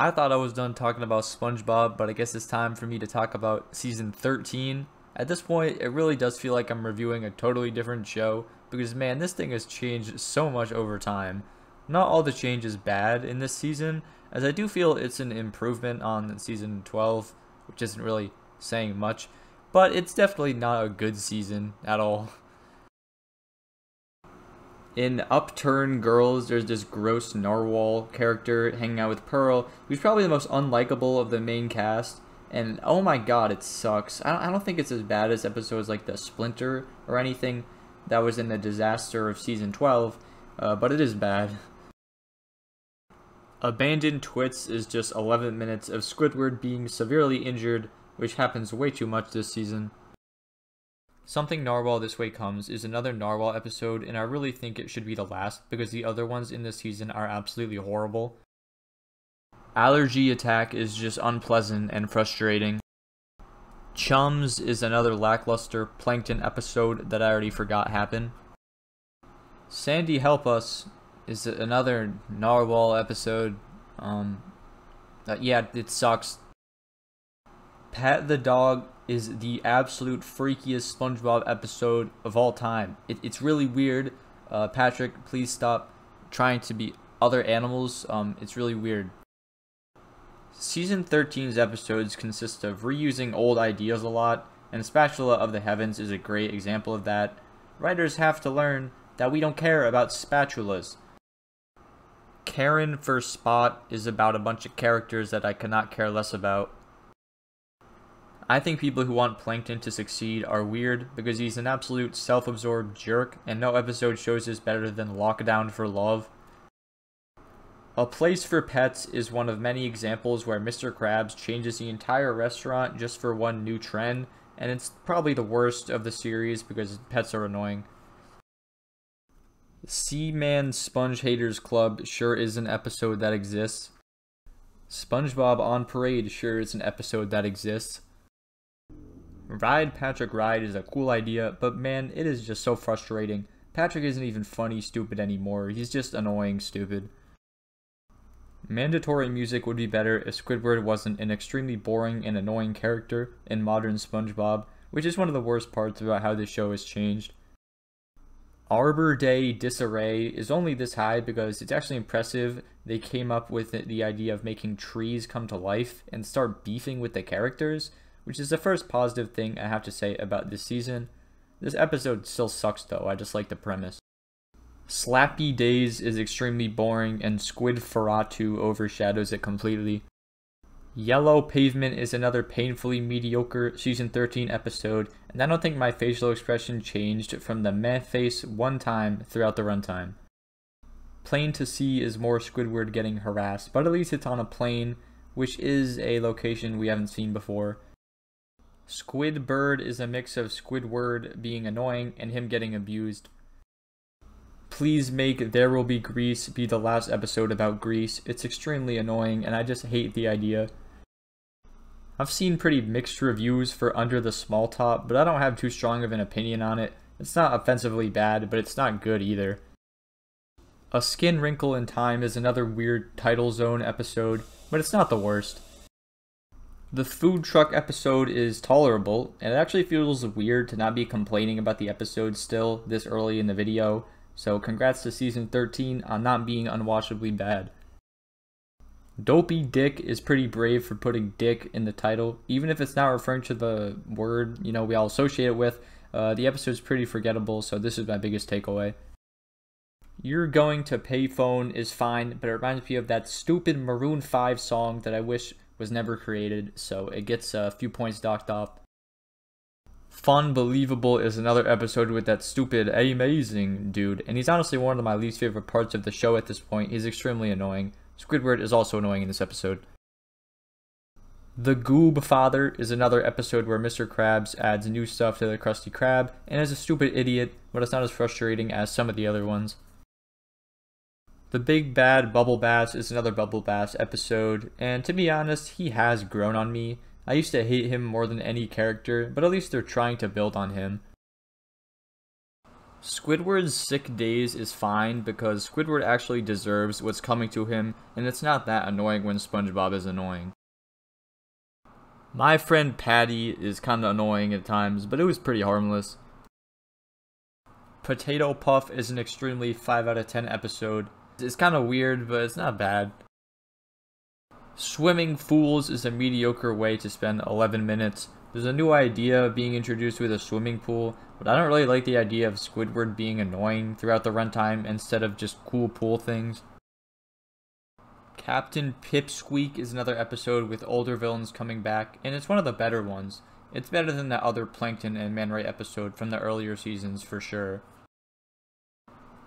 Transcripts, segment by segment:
I thought I was done talking about SpongeBob, but I guess it's time for me to talk about season 13. At this point, it really does feel like I'm reviewing a totally different show, because man, this thing has changed so much over time. Not all the change is bad in this season, as I do feel it's an improvement on season 12, which isn't really saying much, but it's definitely not a good season at all. In Upturn Girls, there's this gross narwhal character hanging out with Pearl, who's probably the most unlikable of the main cast. And oh my god, it sucks. I don't think it's as bad as episodes like the Splinter or anything that was in the disaster of season 12, but it is bad. Abandoned Twits is just 11 minutes of Squidward being severely injured, which happens way too much this season. Something Narwhal This Way Comes is another Narwhal episode, and I really think it should be the last because the other ones in this season are absolutely horrible. Allergy Attack is just unpleasant and frustrating. Chums is another lackluster Plankton episode that I already forgot happened. Sandy Help Us is another Narwhal episode. Yeah, it sucks. Pat the Dog is the absolute freakiest SpongeBob episode of all time. It's really weird. Patrick, please stop trying to be other animals. It's really weird. Season 13's episodes consist of reusing old ideas a lot, and Spatula of the Heavens is a great example of that. Writers have to learn that we don't care about spatulas. Karen for Spot is about a bunch of characters that I could not care less about. I think people who want Plankton to succeed are weird because he's an absolute self-absorbed jerk, and no episode shows this better than Lockdown for Love. A Place for Pets is one of many examples where Mr. Krabs changes the entire restaurant just for one new trend, and it's probably the worst of the series because pets are annoying. Seaman Sponge Haters Club sure is an episode that exists. SpongeBob on Parade sure is an episode that exists. Ride Patrick Ride is a cool idea, but man, it is just so frustrating. Patrick isn't even funny stupid anymore, he's just annoying stupid. Mandatory music would be better if Squidward wasn't an extremely boring and annoying character in modern SpongeBob, which is one of the worst parts about how this show has changed. Arbor Day Disarray is only this high because it's actually impressive they came up with the idea of making trees come to life and start beefing with the characters, which is the first positive thing I have to say about this season. This episode still sucks though, I just like the premise. Slappy Days is extremely boring and Squid Ferratu overshadows it completely. Yellow Pavement is another painfully mediocre season 13 episode, and I don't think my facial expression changed from the meh face one time throughout the runtime. Plane to Sea is more Squidward getting harassed, but at least it's on a plane, which is a location we haven't seen before. Squidbird is a mix of Squidward being annoying and him getting abused. Please make There Will Be Grease be the last episode about Grease. It's extremely annoying and I just hate the idea. I've seen pretty mixed reviews for Under the Small Top, but I don't have too strong of an opinion on it. It's not offensively bad, but it's not good either. A Skin Wrinkle in Time is another weird Title Zone episode, but it's not the worst. The food truck episode is tolerable, and it actually feels weird to not be complaining about the episode still this early in the video, so congrats to season 13 on not being unwatchably bad. Dopey Dick is pretty brave for putting dick in the title, even if it's not referring to the word, we all associate it with. The episode's pretty forgettable, so this is my biggest takeaway. You're Going to Payphone is fine, but it reminds me of that stupid Maroon 5 song that I wish was never created, so it gets a few points docked off. Fun Believable is another episode with that stupid amazing dude, and he's honestly one of my least favorite parts of the show at this point. He's extremely annoying. Squidward is also annoying in this episode. The Goob Father is another episode where Mr. Krabs adds new stuff to the Krusty Krab and is a stupid idiot, but it's not as frustrating as some of the other ones. The Big Bad Bubble Bass is another Bubble Bass episode, and to be honest, he has grown on me. I used to hate him more than any character, but at least they're trying to build on him. Squidward's sick days is fine because Squidward actually deserves what's coming to him, and it's not that annoying when SpongeBob is annoying. My friend Patty is kinda annoying at times, but it was pretty harmless. Potato Puff is an extremely 5 out of 10 episode. It's kinda weird, but it's not bad. Swimming Fools is a mediocre way to spend 11 minutes. There's a new idea being introduced with a swimming pool, but I don't really like the idea of Squidward being annoying throughout the runtime instead of just cool pool things. Captain Pipsqueak is another episode with older villains coming back, and it's one of the better ones. It's better than that other Plankton and Man Ray episode from the earlier seasons for sure.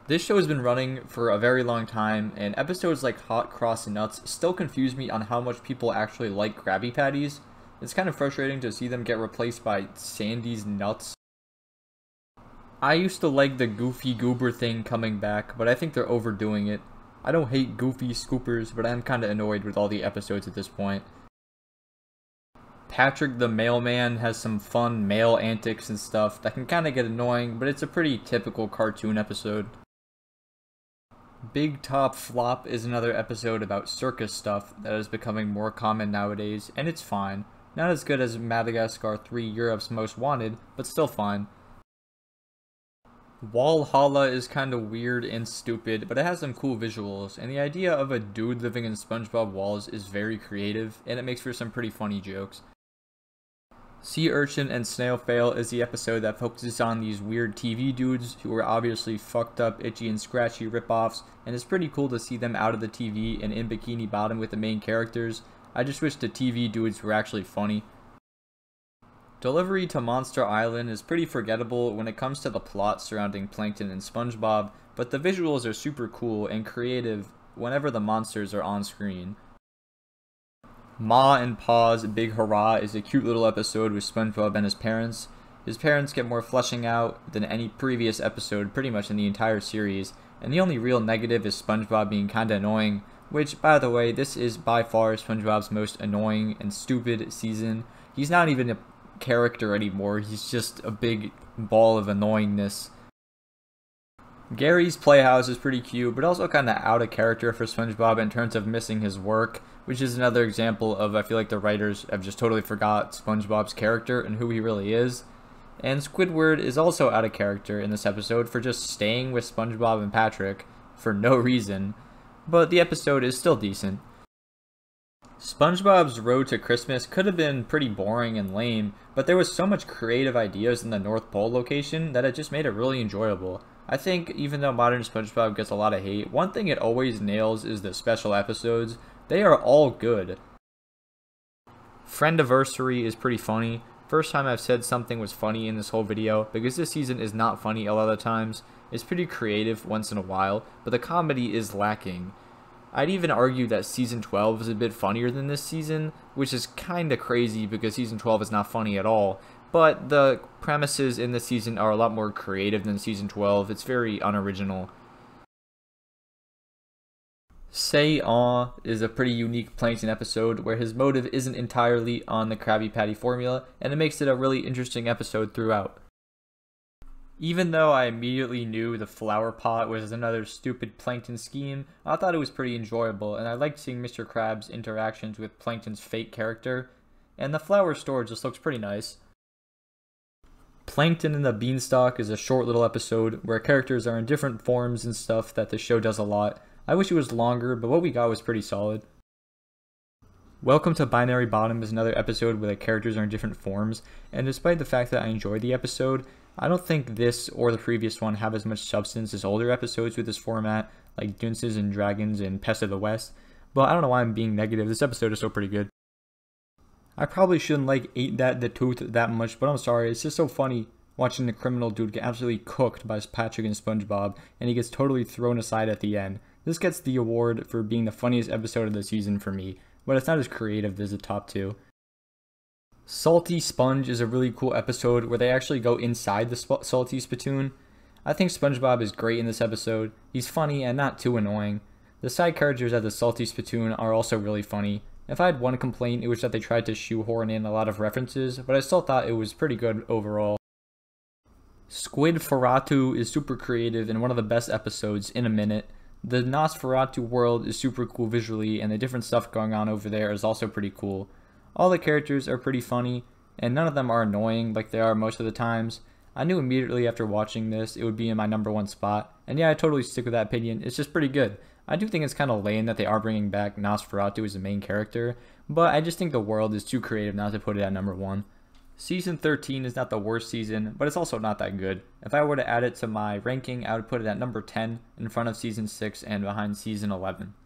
This show has been running for a very long time, and episodes like Hot Cross Nuts still confuse me on how much people actually like Krabby Patties. It's kind of frustrating to see them get replaced by Sandy's Nuts. I used to like the Goofy Goober thing coming back, but I think they're overdoing it. I don't hate Goofy Scoopers, but I'm kinda annoyed with all the episodes at this point. Patrick the Mailman has some fun mail antics and stuff that can kinda get annoying, but it's a pretty typical cartoon episode. Big Top Flop is another episode about circus stuff that is becoming more common nowadays, and it's fine. Not as good as Madagascar 3 Europe's Most Wanted, but still fine. Walhalla is kinda weird and stupid, but it has some cool visuals, and the idea of a dude living in SpongeBob walls is very creative, and it makes for some pretty funny jokes. Sea Urchin and Snail Fail is the episode that focuses on these weird TV dudes who are obviously fucked up, itchy, and scratchy ripoffs, and it's pretty cool to see them out of the TV and in Bikini Bottom with the main characters. I just wish the TV dudes were actually funny. Delivery to Monster Island is pretty forgettable when it comes to the plot surrounding Plankton and SpongeBob, but the visuals are super cool and creative whenever the monsters are on screen. Ma and Pa's Big Hurrah is a cute little episode with SpongeBob and his parents. His parents get more fleshing out than any previous episode pretty much in the entire series, and the only real negative is SpongeBob being kinda annoying, which, by the way, this is by far SpongeBob's most annoying and stupid season. He's not even a character anymore, he's just a big ball of annoyingness. Gary's Playhouse is pretty cute, but also kinda out of character for SpongeBob in terms of missing his work, which is another example of I feel like the writers have just totally forgot SpongeBob's character and who he really is. And Squidward is also out of character in this episode for just staying with SpongeBob and Patrick for no reason, but the episode is still decent. SpongeBob's Road to Christmas could have been pretty boring and lame, but there was so much creative ideas in the North Pole location that it just made it really enjoyable. I think even though modern SpongeBob gets a lot of hate, one thing it always nails is the special episodes. They are all good. Friendiversary is pretty funny. First time I've said something was funny in this whole video, because this season is not funny a lot of times. It's pretty creative once in a while, but the comedy is lacking. I'd even argue that Season 12 is a bit funnier than this season, which is kinda crazy because Season 12 is not funny at all, but the premises in this season are a lot more creative than Season 12. It's very unoriginal. Say Aw is a pretty unique Plankton episode where his motive isn't entirely on the Krabby Patty formula, and it makes it a really interesting episode throughout. Even though I immediately knew the flower pot was another stupid Plankton scheme, I thought it was pretty enjoyable, and I liked seeing Mr. Krabs' interactions with Plankton's fake character, and the flower store just looks pretty nice. Plankton and the Beanstalk is a short little episode where characters are in different forms and stuff that the show does a lot. I wish it was longer, but what we got was pretty solid. Welcome to Binary Bottom is another episode where the characters are in different forms, and despite the fact that I enjoyed the episode, I don't think this or the previous one have as much substance as older episodes with this format, like Dunces and Dragons and Pest of the West, but I don't know why I'm being negative. This episode is still pretty good. I probably shouldn't like Ain't That the Tooth that much, but I'm sorry, it's just so funny watching the criminal dude get absolutely cooked by Patrick and SpongeBob, and he gets totally thrown aside at the end. This gets the award for being the funniest episode of the season for me, but it's not as creative as the top two. Salty Sponge is a really cool episode where they actually go inside the Salty Spittoon. I think SpongeBob is great in this episode. He's funny and not too annoying. The side characters at the Salty Spittoon are also really funny. If I had one complaint, it was that they tried to shoehorn in a lot of references, but I still thought it was pretty good overall. Squid Ferratu is super creative and one of the best episodes in a minute. The Nosferatu world is super cool visually, and the different stuff going on over there is also pretty cool. All the characters are pretty funny, and none of them are annoying like they are most of the times. I knew immediately after watching this it would be in my #1 spot, and yeah, I totally stick with that opinion. It's just pretty good. I do think it's kind of lame that they are bringing back Nosferatu as the main character, but I just think the world is too creative not to put it at #1. Season 13 is not the worst season, but it's also not that good. If I were to add it to my ranking, I would put it at number 10 in front of Season 6 and behind Season 11.